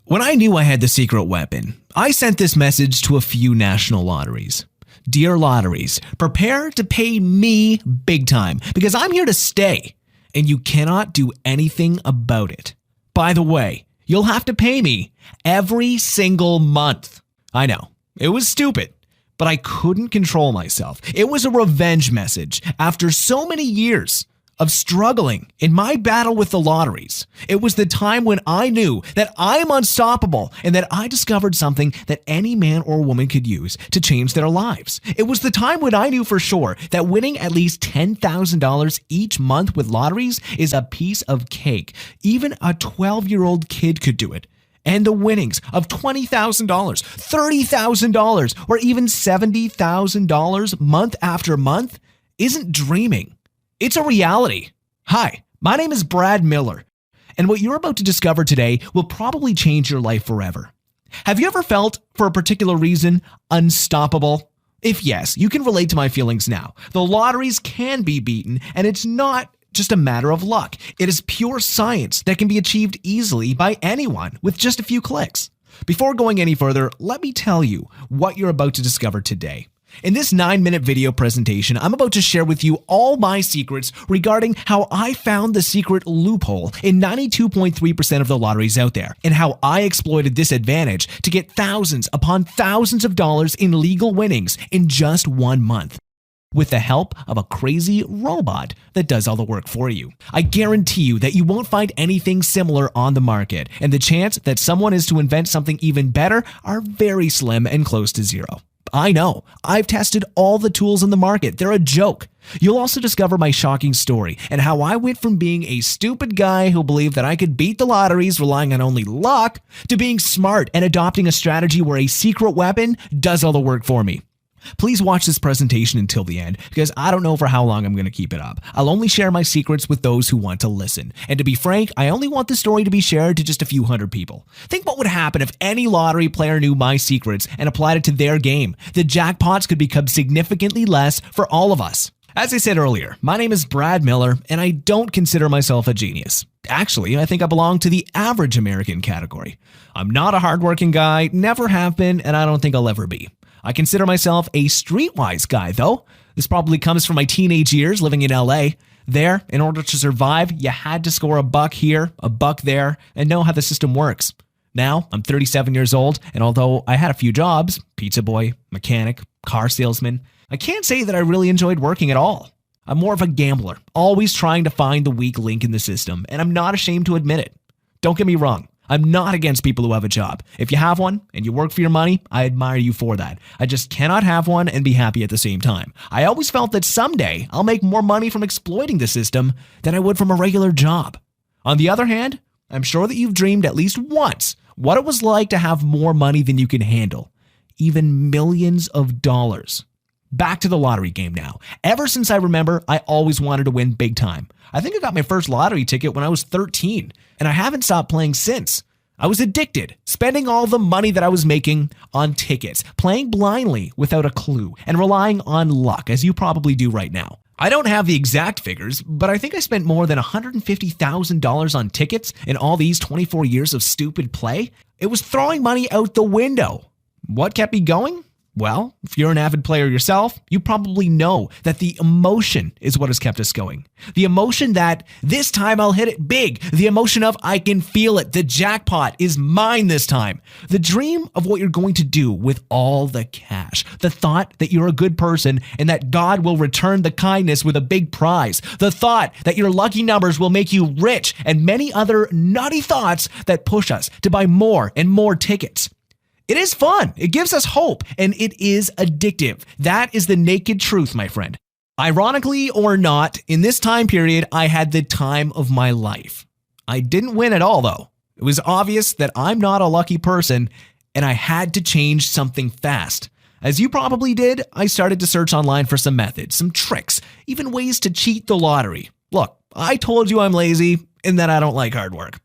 When I knew I had the secret weapon, I sent this message to a few national lotteries. Dear lotteries, prepare to pay me big time because I'm here to stay and you cannot do anything about it. By the way, you'll have to pay me every single month. I know, it was stupid, but I couldn't control myself. It was a revenge message after so many years of struggling in my battle with the lotteries. It was the time when I knew that I'm unstoppable and that I discovered something that any man or woman could use to change their lives. It was the time when I knew for sure that winning at least $10,000 each month with lotteries is a piece of cake. Even a 12-year-old kid could do it. And the winnings of $20,000, $30,000, or even $70,000 month after month isn't dreaming. It's a reality. Hi, my name is Brad Miller, and what you're about to discover today will probably change your life forever. Have you ever felt, for a particular reason, unstoppable? If yes, you can relate to my feelings now. The lotteries can be beaten, and it's not just a matter of luck. It is pure science that can be achieved easily by anyone with just a few clicks. Before going any further, let me tell you what you're about to discover today. In this 9-minute video presentation, I'm about to share with you all my secrets regarding how I found the secret loophole in 92.3% of the lotteries out there, and how I exploited this advantage to get thousands upon thousands of dollars in legal winnings in just 1 month, with the help of a crazy robot that does all the work for you. I guarantee you that you won't find anything similar on the market, and the chance that someone is to invent something even better are very slim and close to zero. I know. I've tested all the tools in the market. They're a joke. You'll also discover my shocking story and how I went from being a stupid guy who believed that I could beat the lotteries relying on only luck to being smart and adopting a strategy where a secret weapon does all the work for me. Please watch this presentation until the end because I don't know for how long I'm going to keep it up. I'll only share my secrets with those who want to listen. And to be frank, I only want the story to be shared to just a few hundred people. Think what would happen if any lottery player knew my secrets and applied it to their game. The jackpots could become significantly less for all of us. As I said earlier, my name is Brad Miller, and I don't consider myself a genius. Actually, I think I belong to the average American category. I'm not a hardworking guy, never have been, and I don't think I'll ever be. I consider myself a streetwise guy, though. This probably comes from my teenage years living in LA. There, in order to survive, you had to score a buck here, a buck there, and know how the system works. Now, I'm 37 years old, and although I had a few jobs, pizza boy, mechanic, car salesman, I can't say that I really enjoyed working at all. I'm more of a gambler, always trying to find the weak link in the system, and I'm not ashamed to admit it. Don't get me wrong. I'm not against people who have a job. If you have one and you work for your money, I admire you for that. I just cannot have one and be happy at the same time. I always felt that someday I'll make more money from exploiting the system than I would from a regular job. On the other hand, I'm sure that you've dreamed at least once what it was like to have more money than you can handle, even millions of dollars. Back to the lottery game now. Ever since I remember, I always wanted to win big time. I think I got my first lottery ticket when I was 13, and I haven't stopped playing since. I was addicted, spending all the money that I was making on tickets, playing blindly without a clue, and relying on luck, as you probably do right now. I don't have the exact figures, but I think I spent more than $150,000 on tickets in all these 24 years of stupid play. It was throwing money out the window. What kept me going? Well, if you're an avid player yourself, you probably know that the emotion is what has kept us going. The emotion that this time I'll hit it big. The emotion of I can feel it. The jackpot is mine this time. The dream of what you're going to do with all the cash. The thought that you're a good person and that God will return the kindness with a big prize. The thought that your lucky numbers will make you rich, and many other nutty thoughts that push us to buy more and more tickets. It is fun, it gives us hope, and it is addictive. That is the naked truth, my friend. Ironically or not, in this time period, I had the time of my life. I didn't win at all, though. It was obvious that I'm not a lucky person, and I had to change something fast. As you probably did, I started to search online for some methods, some tricks, even ways to cheat the lottery. Look, I told you I'm lazy and that I don't like hard work.